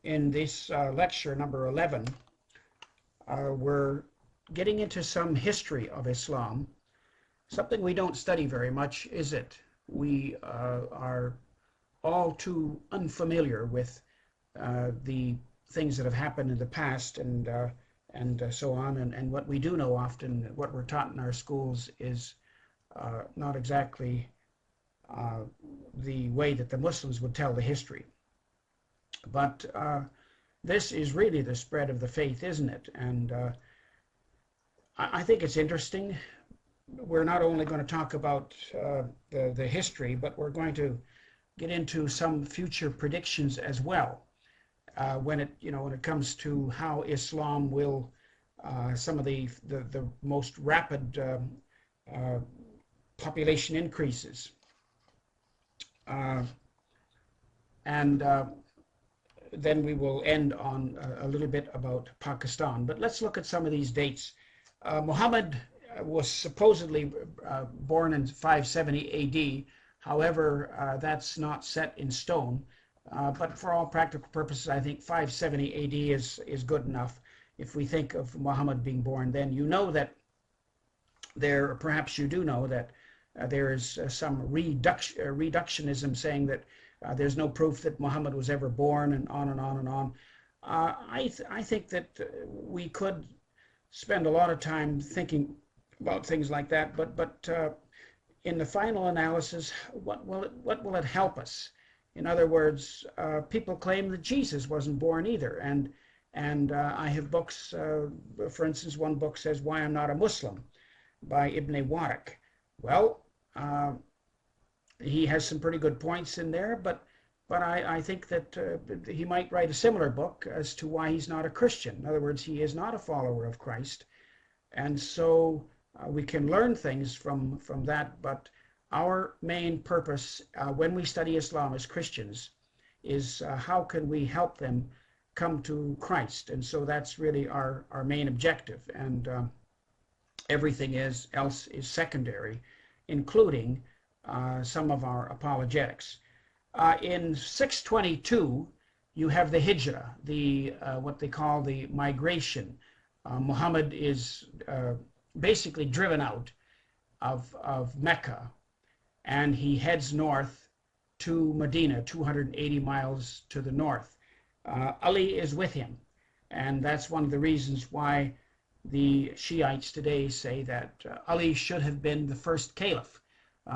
In this lecture number 11, we're getting into some history of Islam, something we don't study very much, is it? We are all too unfamiliar with the things that have happened in the past and so on. And what we do know often, what we're taught in our schools, is not exactly the way that the Muslims would tell the history. But this is really the spread of the faith, isn't it? And I think it's interesting. We're not only going to talk about the history, but we're going to get into some future predictions as well. When it comes to how Islam will some of the most rapid population increases, and then we will end on a little bit about Pakistan. But let's look at some of these dates. Muhammad was supposedly born in 570 AD. However, that's not set in stone. But for all practical purposes, I think 570 AD is good enough. If we think of Muhammad being born then, you know that perhaps you do know that there is some reductionism saying that there's no proof that Muhammad was ever born, and on and on and on. I think that we could spend a lot of time thinking about things like that, but in the final analysis, what will it help us? In other words, people claim that Jesus wasn't born either, and I have books. For instance, one book says "Why I'm Not a Muslim" by Ibn Waraq. Well, he has some pretty good points in there, but I think that he might write a similar book as to why he's not a Christian. In other words, he is not a follower of Christ, and so we can learn things from that. But our main purpose when we study Islam as Christians is how can we help them come to Christ, and so that's really our main objective, and everything else is secondary, including some of our apologetics. In 622, you have the Hijrah, the what they call the migration. Muhammad is basically driven out of Mecca, and he heads north to Medina, 280 miles to the north. Ali is with him, and that's one of the reasons why the Shiites today say that Ali should have been the first caliph,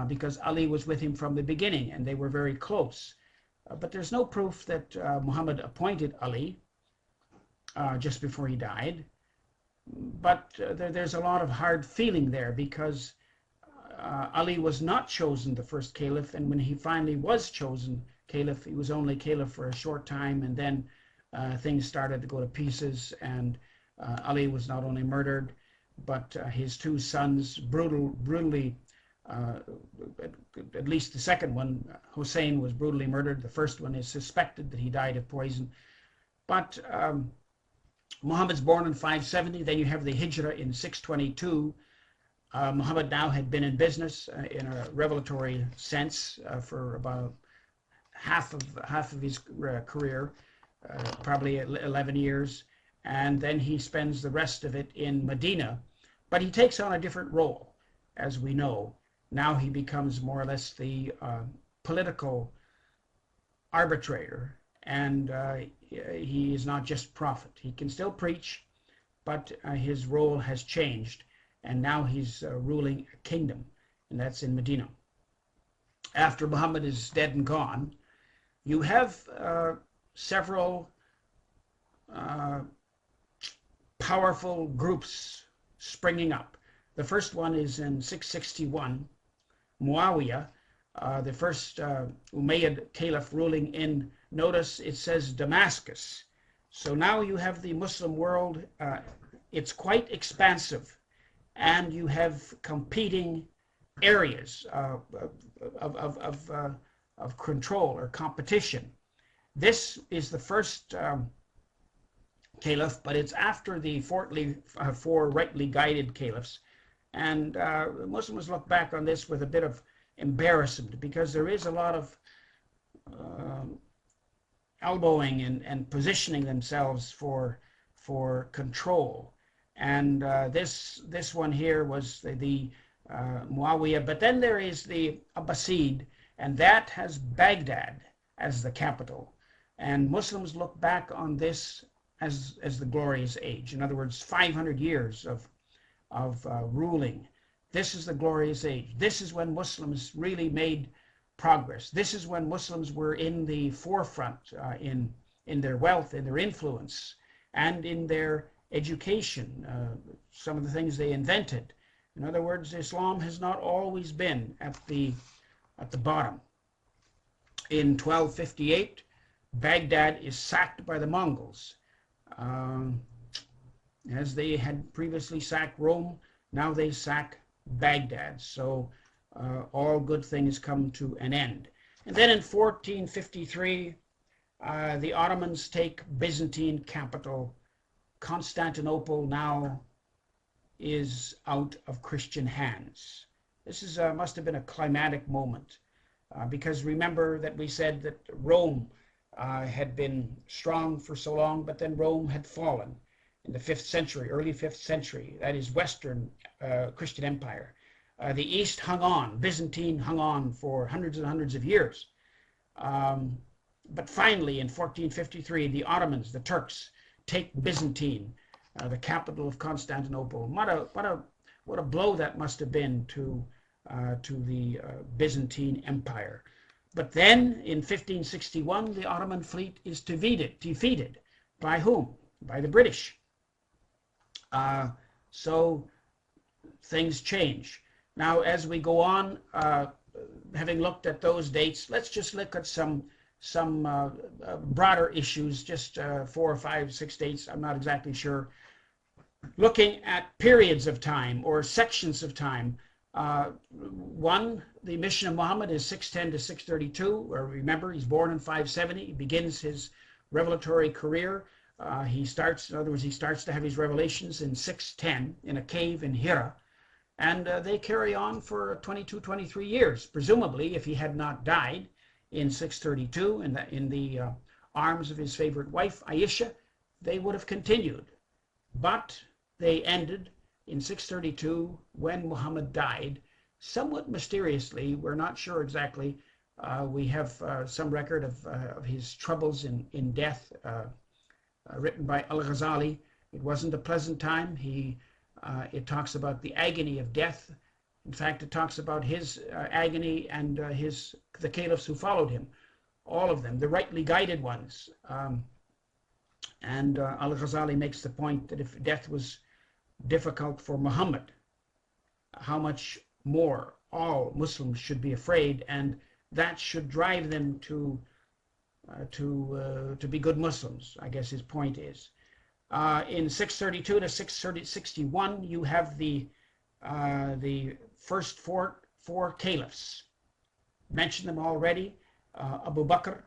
because Ali was with him from the beginning, and they were very close. But there's no proof that Muhammad appointed Ali just before he died. But there's a lot of hard feeling there, because Ali was not chosen the first caliph, and when he finally was chosen caliph, he was only caliph for a short time, and then things started to go to pieces, and Ali was not only murdered, but his two sons brutally, at least the second one, Hussein, was brutally murdered. The first one is suspected that he died of poison. But Muhammad's born in 570. Then you have the Hijrah in 622. Muhammad now had been in business in a revelatory sense for about half of his career, probably 11 years, and then he spends the rest of it in Medina. But he takes on a different role, as we know. Now he becomes more or less the political arbitrator, and he is not just prophet. He can still preach, but his role has changed, and now he's ruling a kingdom, and that's in Medina. After Muhammad is dead and gone, you have several powerful groups springing up. The first one is in 661, Muawiyah, the first Umayyad caliph ruling in, notice it says Damascus. So now you have the Muslim world. It's quite expansive, and you have competing areas of control or competition. This is the first caliph, but it's after the four rightly guided caliphs. And Muslims look back on this with a bit of embarrassment, because there is a lot of elbowing and positioning themselves for control. And this one here was the Muawiyah. But then there is the Abbasid, and that has Baghdad as the capital. And Muslims look back on this as the glorious age. In other words, 500 years of ruling. This is the glorious age. This is when Muslims really made progress. This is when Muslims were in the forefront in their wealth, in their influence, and in their education, some of the things they invented. In other words, Islam has not always been at the bottom. In 1258, Baghdad is sacked by the Mongols. As they had previously sacked Rome, now they sack Baghdad. So all good things come to an end. And then in 1453, the Ottomans take Byzantine capital. Constantinople now is out of Christian hands. This is must have been a climatic moment, because remember that we said that Rome had been strong for so long, but then Rome had fallen in the 5th century, early 5th century. That is Western Christian Empire. The East hung on, Byzantine hung on for hundreds and hundreds of years. But finally, in 1453, the Ottomans, the Turks, take Byzantine, the capital of Constantinople. What a blow that must have been to the Byzantine Empire. But then, in 1561, the Ottoman fleet is defeated. By whom? By the British. So things change. Now, as we go on, having looked at those dates, let's just look at some broader issues, just 4 or 5, 6 dates, I'm not exactly sure. Looking at periods of time or sections of time. One, the mission of Muhammad is 610 to 632, where remember, he's born in 570. He begins his revelatory career. He starts to have his revelations in 610 in a cave in Hira. And they carry on for 22, 23 years. Presumably, if he had not died in 632 in the arms of his favorite wife, Aisha, they would have continued. But they ended in 632 when Muhammad died, somewhat mysteriously. We're not sure exactly. We have some record of his troubles in death, written by Al-Ghazali. It wasn't a pleasant time. It talks about the agony of death. In fact, it talks about his agony and the caliphs who followed him, all of them, the rightly guided ones. And Al-Ghazali makes the point that if death was difficult for Muhammad, how much more all Muslims should be afraid, and that should drive them to be good Muslims, I guess his point is. In 632 to 661, you have the first four caliphs. Mentioned them already: Abu Bakr,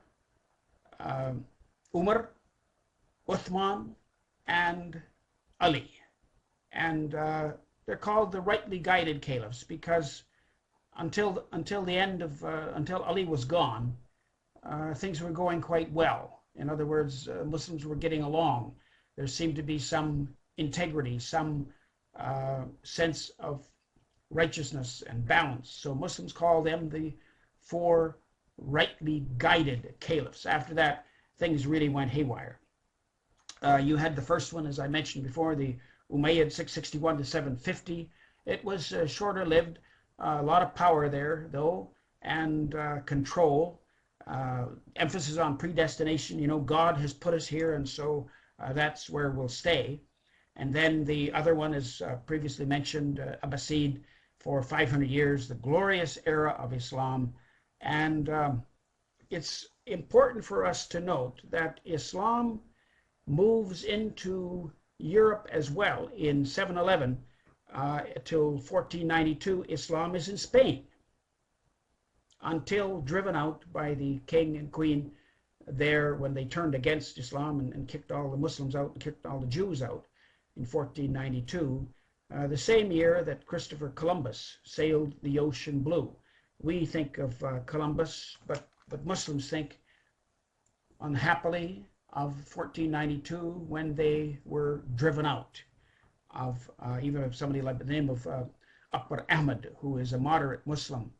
Umar, Uthman, and Ali. And they're called the rightly guided caliphs because until the end of until Ali was gone, things were going quite well. In other words, Muslims were getting along. There seemed to be some integrity, some sense of righteousness and balance. So Muslims call them the 4 rightly guided caliphs. After that, things really went haywire. You had the first one, as I mentioned before, the Umayyad 661 to 750. It was shorter lived, a lot of power there though, and control. Emphasis on predestination. You know, God has put us here, and so that's where we'll stay. And then the other one is previously mentioned, Abbasid, for 500 years, the glorious era of Islam. And it's important for us to note that Islam moves into Europe as well. In 711 till 1492, Islam is in Spain, until driven out by the king and queen there when they turned against Islam and kicked all the Muslims out and kicked all the Jews out in 1492, the same year that Christopher Columbus sailed the ocean blue. We think of Columbus, but Muslims think unhappily, of 1492 when they were driven out of even of somebody like the name of Akbar Ahmed, who is a moderate Muslim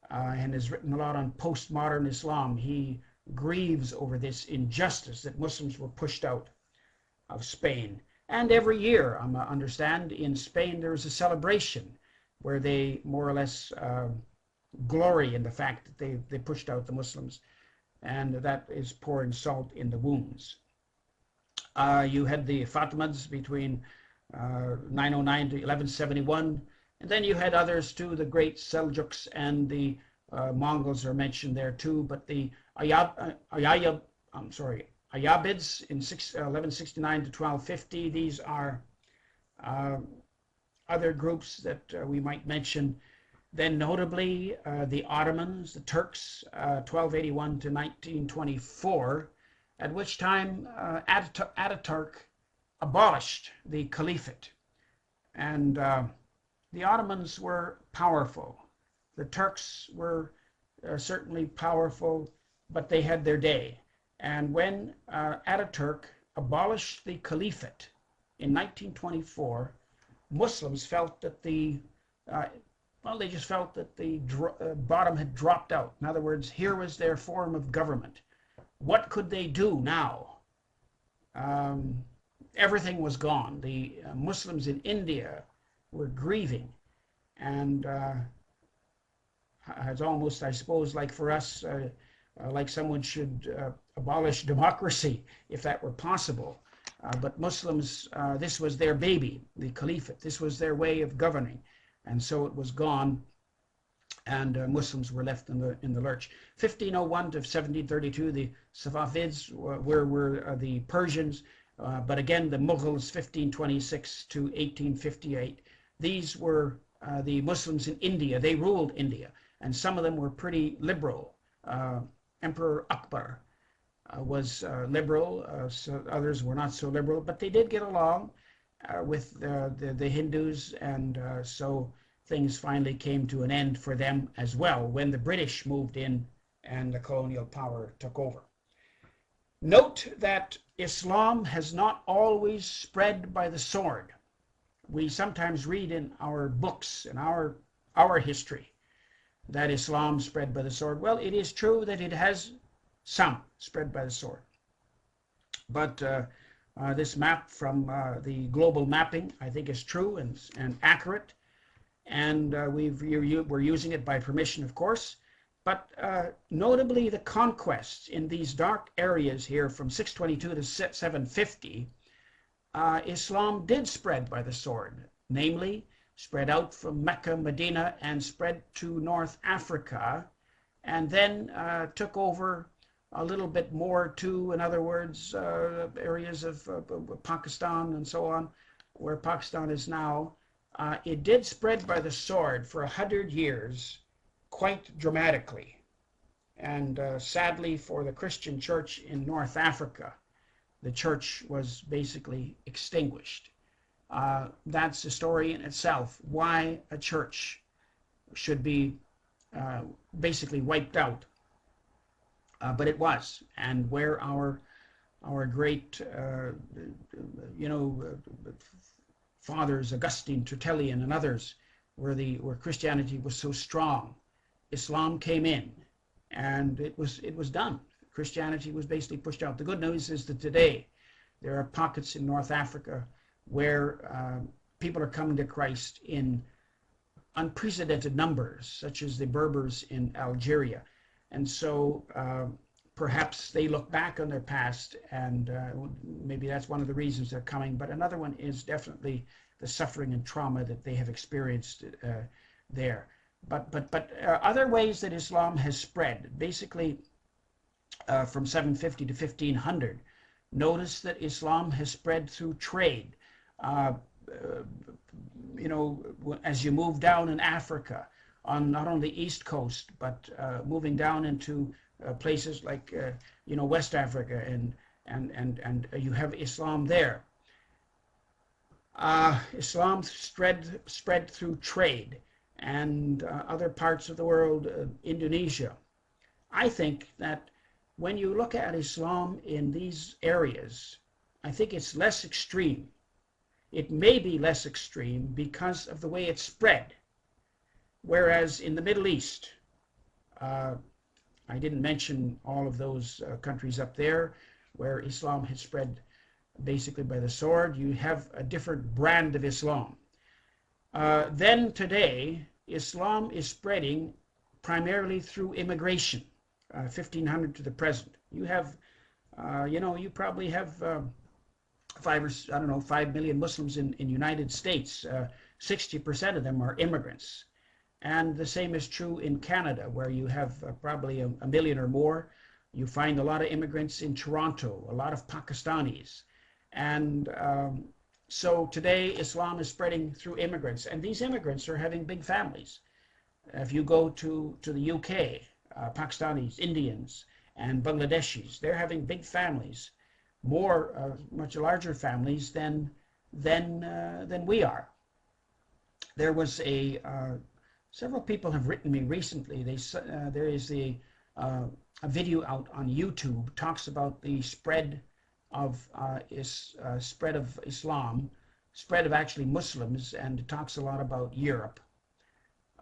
and has written a lot on postmodern Islam. He grieves over this injustice that Muslims were pushed out of Spain. And every year, I understand, in Spain there is a celebration where they more or less glory in the fact that they pushed out the Muslims, and that is pouring salt in the wounds. You had the Fatimids between 909 to 1171, and then you had others too. The great Seljuks and the Mongols are mentioned there too, but the Ayyabids in 1169 to 1250. These are other groups that we might mention. Then notably the Ottomans, the Turks, 1281 to 1924, at which time Ataturk abolished the caliphate. And the Ottomans were powerful. The Turks were certainly powerful, but they had their day. And when Ataturk abolished the caliphate in 1924, Muslims felt that they just felt that the bottom had dropped out. In other words, here was their form of government. What could they do now? Everything was gone. The Muslims in India were grieving, and it's almost, I suppose, like for us, like someone should abolish democracy if that were possible. But Muslims, this was their baby, the caliphate. This was their way of governing, and so it was gone, and Muslims were left in the lurch. 1501 to 1732, the Safavids were the Persians, but again the Mughals, 1526 to 1858. These were the Muslims in India. They ruled India, and some of them were pretty liberal. Emperor Akbar was liberal, so others were not so liberal, but they did get along with the Hindus, and so things finally came to an end for them as well when the British moved in and the colonial power took over. Note that Islam has not always spread by the sword. We sometimes read in our books, in our history, that Islam spread by the sword. Well, it is true that it has some spread by the sword. But this map from the global mapping, I think, is true and accurate. And we're using it by permission, of course. But notably, the conquests in these dark areas here from 622 to 750, Islam did spread by the sword, namely spread out from Mecca, Medina, and spread to North Africa, and then took over a little bit more too, in other words, areas of Pakistan and so on, where Pakistan is now. It did spread by the sword for 100 years, quite dramatically. And sadly for the Christian church in North Africa, the church was basically extinguished. That's a story in itself, why a church should be basically wiped out. But it was, and where our great, fathers, Augustine, Tertullian, and others, where Christianity was so strong, Islam came in, and it was done. Christianity was basically pushed out. The good news is that today there are pockets in North Africa where people are coming to Christ in unprecedented numbers, such as the Berbers in Algeria. And so perhaps they look back on their past, and maybe that's one of the reasons they're coming. But another one is definitely the suffering and trauma that they have experienced there. But other ways that Islam has spread, basically from 750 to 1500, notice that Islam has spread through trade. As you move down in Africa, on not only the East Coast, but moving down into places like West Africa, and you have Islam there. Islam spread through trade, and other parts of the world, Indonesia. I think that when you look at Islam in these areas, I think it's less extreme. It may be less extreme because of the way it spread. Whereas in the Middle East, I didn't mention all of those countries up there where Islam had spread basically by the sword. You have a different brand of Islam. Then today, Islam is spreading primarily through immigration, 1500 to the present. You have, you probably have 5 million Muslims in United States. 60% of them are immigrants. And the same is true in Canada, where you have probably a million or more. You find a lot of immigrants in Toronto, a lot of Pakistanis. And so today, Islam is spreading through immigrants. And these immigrants are having big families. If you go to the UK, Pakistanis, Indians, and Bangladeshis, they're having big families, much larger families than we are. There was several people have written me recently. There is a video out on YouTube talks about the spread of Islam, spread of actually Muslims, and it talks a lot about Europe.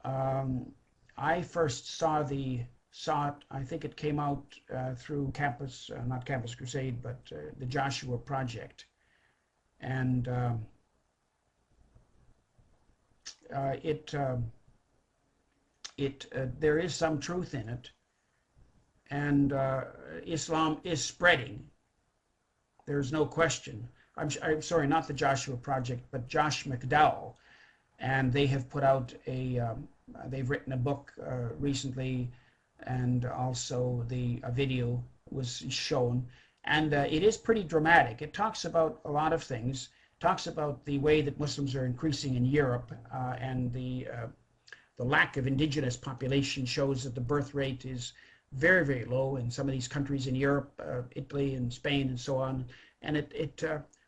I first saw it. I think it came out through not Campus Crusade, but the Joshua Project, and there is some truth in it, and Islam is spreading. There's no question. I'm sorry, not the Joshua Project, but Josh McDowell, and they have put out they've written a book recently, and also a video was shown, and it is pretty dramatic. It talks about a lot of things. It talks about the way that Muslims are increasing in Europe, and the lack of indigenous population shows that the birth rate is very, very low in some of these countries in Europe, Italy and Spain and so on. And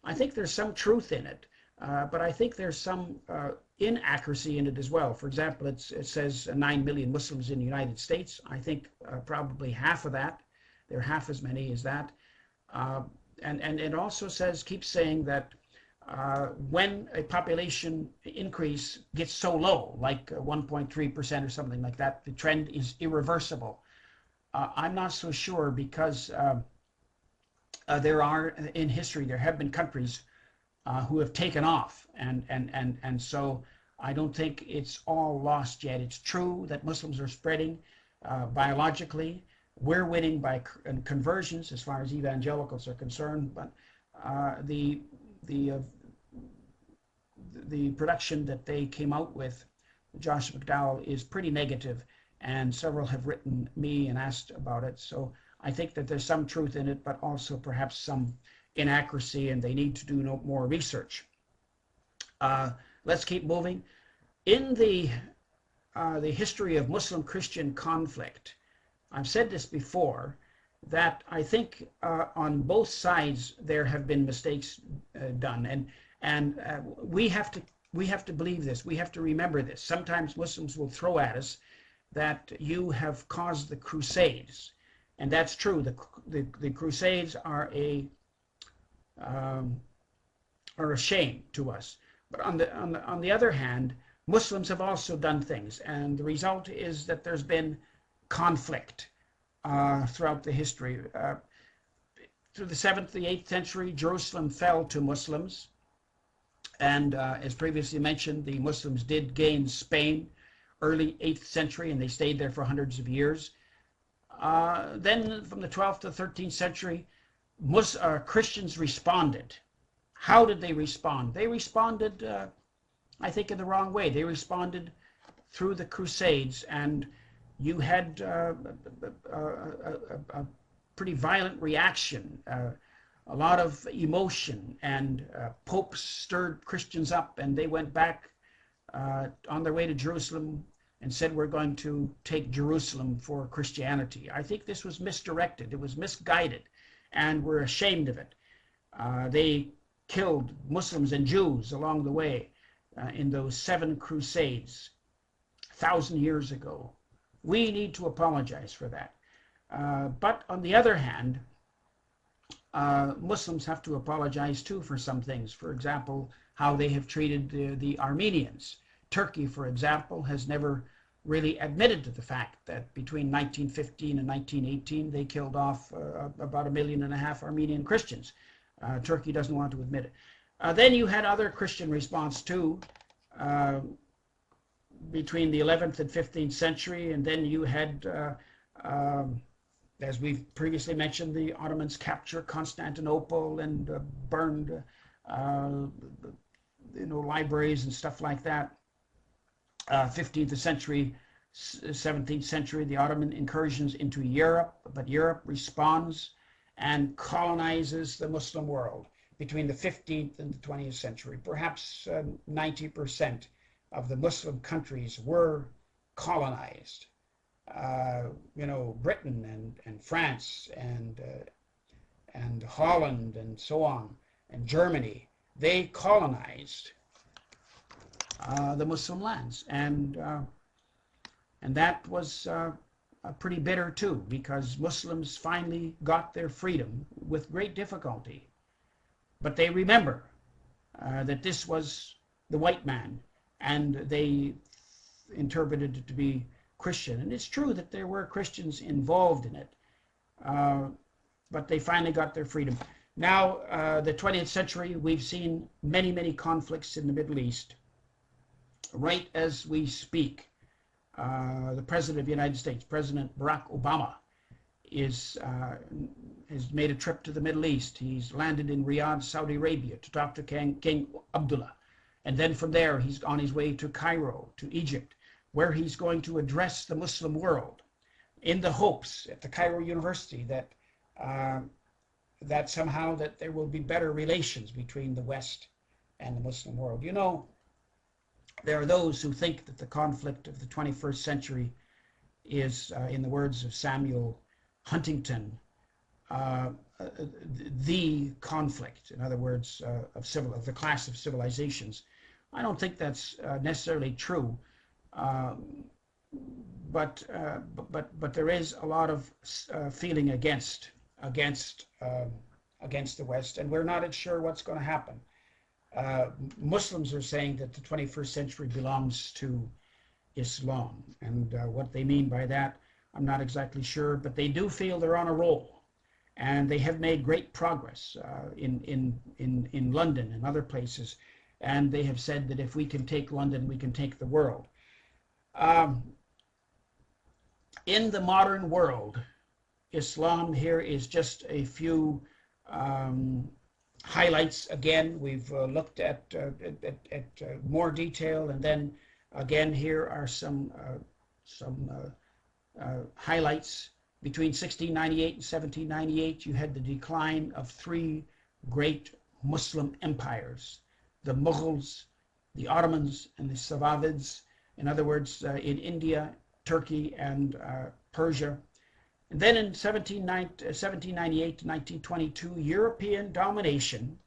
I think there's some truth in it, but I think there's some inaccuracy in it as well. For example, it says 9 million Muslims in the United States. I think probably half of that, they're half as many as that. And it also keeps saying that when a population increase gets so low, like 1.3% or something like that, the trend is irreversible. I'm not so sure, because in history there have been countries who have taken off, and so I don't think it's all lost yet. It's true that Muslims are spreading biologically. We're winning by conversions as far as evangelicals are concerned, but the production that they came out with, Josh McDowell, is pretty negative, and several have written me and asked about it. So I think that there's some truth in it, but also perhaps some inaccuracy, and they need to do more research. Let's keep moving. In the history of Muslim-Christian conflict, I've said this before, that I think on both sides there have been mistakes done, and we have to believe this. We have to remember this. Sometimes Muslims will throw at us that you have caused the Crusades, and that's true. The Crusades are a shame to us. But on the other hand, Muslims have also done things, and the result is that there's been conflict throughout the history. Through the 7th, the 8th century, Jerusalem fell to Muslims, and as previously mentioned, the Muslims did gain Spain early 8th century, and they stayed there for hundreds of years. Then from the 12th to 13th century, Christians responded. How did they respond? They responded, I think, in the wrong way. They responded through the Crusades, and you had a pretty violent reaction, a lot of emotion, and popes stirred Christians up, and they went back on their way to Jerusalem and said, we're going to take Jerusalem for Christianity. I think this was misdirected. It was misguided, and we're ashamed of it. They killed Muslims and Jews along the way in those 7 crusades 1,000 years ago. We need to apologize for that. But on the other hand, Muslims have to apologize too for some things. For example, how they have treated the Armenians. Turkey, for example, has never really admitted to the fact that between 1915 and 1918 they killed off about 1.5 million Armenian Christians. Turkey doesn't want to admit it. Then you had other Christian response too, between the 11th and 15th century, and then you had, as we've previously mentioned, the Ottomans capture Constantinople and burned, libraries and stuff like that. 15th century, 17th century, the Ottoman incursions into Europe, but Europe responds and colonizes the Muslim world between the 15th and the 20th century. Perhaps 90% of the Muslim countries were colonized. Britain and France and Holland and so on, and Germany, they colonized the Muslim lands, and that was pretty bitter too, because Muslims finally got their freedom with great difficulty. But they remember that this was the white man, and they interpreted it to be Christian. And it's true that there were Christians involved in it, but they finally got their freedom. Now, the 20th century, we've seen many, many conflicts in the Middle East. Right as we speak, the President of the United States, President Barack Obama, has made a trip to the Middle East. He's landed in Riyadh, Saudi Arabia, to talk to King Abdullah. And then from there, he's on his way to Cairo, to Egypt, where he's going to address the Muslim world in the hopes at the Cairo University that that somehow that there will be better relations between the West and the Muslim world. You know, there are those who think that the conflict of the 21st century is, in the words of Samuel Huntington, the conflict, in other words, of the class of civilizations. I don't think that's necessarily true, but there is a lot of feeling against the West, and we're not sure what's going to happen. Muslims are saying that the 21st century belongs to Islam, and what they mean by that, I'm not exactly sure, but they do feel they're on a roll, and they have made great progress in London and other places, and they have said that if we can take London, we can take the world. In the modern world, Islam here is just a few highlights. Again, we've looked at more detail, and then again here are some highlights. Between 1698 and 1798, you had the decline of three great Muslim empires: the Mughals, the Ottomans, and the Safavids. In other words, in India, Turkey, and Persia. And then in 1798 to 1922, European domination.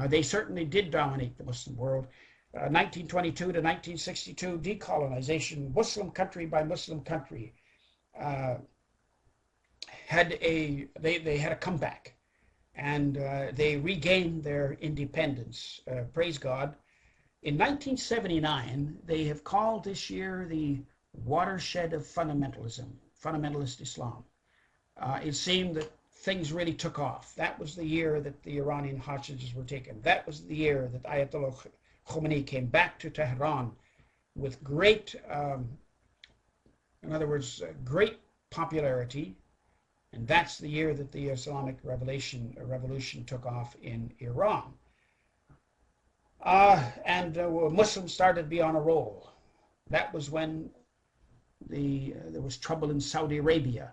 They certainly did dominate the Muslim world. 1922 to 1962, decolonization, Muslim country by Muslim country, they had a comeback, and they regained their independence. Praise God. In 1979, they have called this year the watershed of fundamentalism, fundamentalist Islam. It seemed that things really took off. That was the year that the Iranian hostages were taken. That was the year that Ayatollah Khomeini came back to Tehran with great, in other words, great popularity. And that's the year that the Islamic revolution took off in Iran. Muslims started to be on a roll. That was when there was trouble in Saudi Arabia,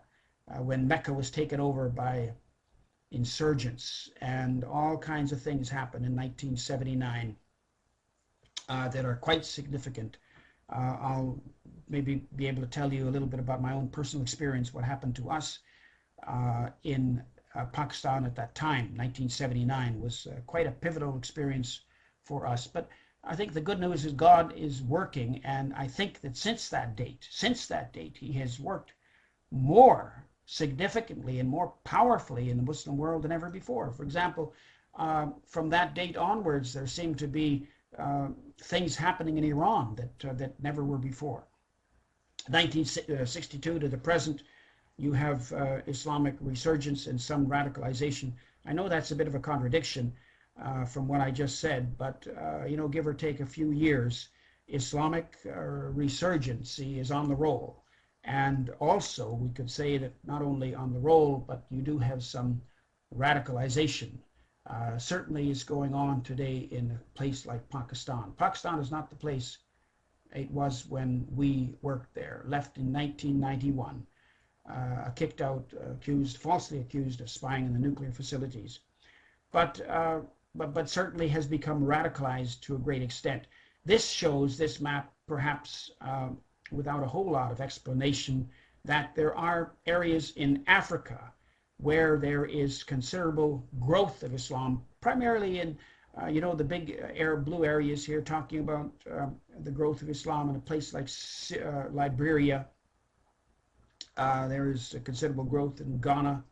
when Mecca was taken over by insurgents, and all kinds of things happened in 1979 that are quite significant. I'll maybe be able to tell you a little bit about my own personal experience, what happened to us in Pakistan at that time. 1979 was quite a pivotal experience for us. But I think the good news is God is working, and I think that since that date, he has worked more significantly and more powerfully in the Muslim world than ever before. For example, from that date onwards, there seemed to be things happening in Iran that never were before. 1962 to the present, you have Islamic resurgence and some radicalization. I know that's a bit of a contradiction from what I just said, but give or take a few years, Islamic resurgence is on the roll. And also, we could say that not only on the roll, but you do have some radicalization. Certainly is going on today in a place like Pakistan. Pakistan is not the place it was when we worked there. Left in 1991, kicked out, falsely accused of spying in the nuclear facilities. But certainly has become radicalized to a great extent. This map, perhaps without a whole lot of explanation, that there are areas in Africa where there is considerable growth of Islam, primarily in, the big blue areas here, talking about the growth of Islam in a place like Liberia. There is a considerable growth in Ghana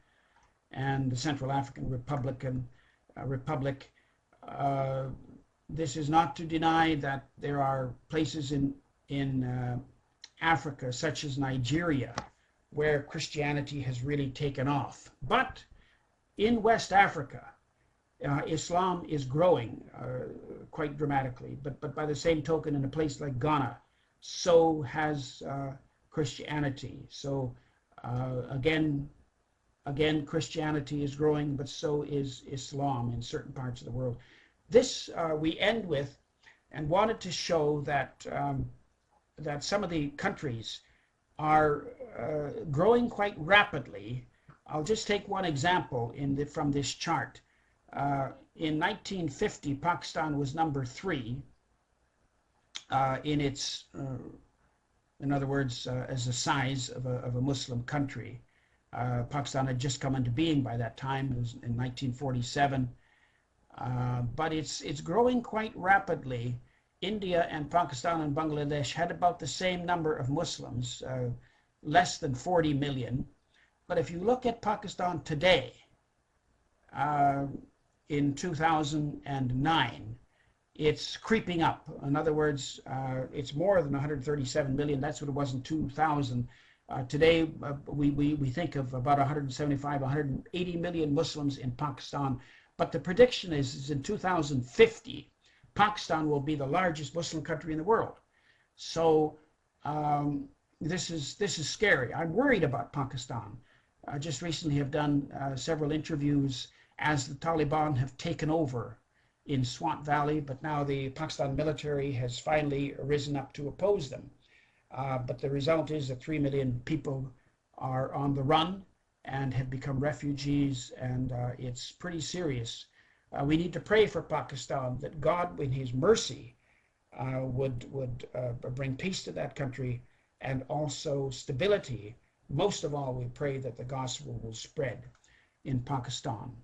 and the Central African Republic. This is not to deny that there are places in Africa, such as Nigeria, where Christianity has really taken off. But in West Africa, Islam is growing quite dramatically. But by the same token, in a place like Ghana, so has Christianity. So again, Christianity is growing, but so is Islam in certain parts of the world. This we end with, and wanted to show that that some of the countries are growing quite rapidly. I'll just take one example from this chart. In 1950, Pakistan was number 3 in its, in other words, as the size of a Muslim country. Pakistan had just come into being by that time. It was in 1947. But it's growing quite rapidly. India and Pakistan and Bangladesh had about the same number of Muslims, less than 40 million. But if you look at Pakistan today, in 2009, it's creeping up. In other words, it's more than 137 million. That's what it was in 2000. Today, we think of about 175, 180 million Muslims in Pakistan. But the prediction is in 2050, Pakistan will be the largest Muslim country in the world. So this is scary. I'm worried about Pakistan. I just recently have done several interviews as the Taliban have taken over in Swat Valley, but now the Pakistan military has finally risen up to oppose them. But the result is that 3 million people are on the run and have become refugees, and it's pretty serious. We need to pray for Pakistan, that God, in his mercy, would bring peace to that country and also stability. Most of all, we pray that the gospel will spread in Pakistan.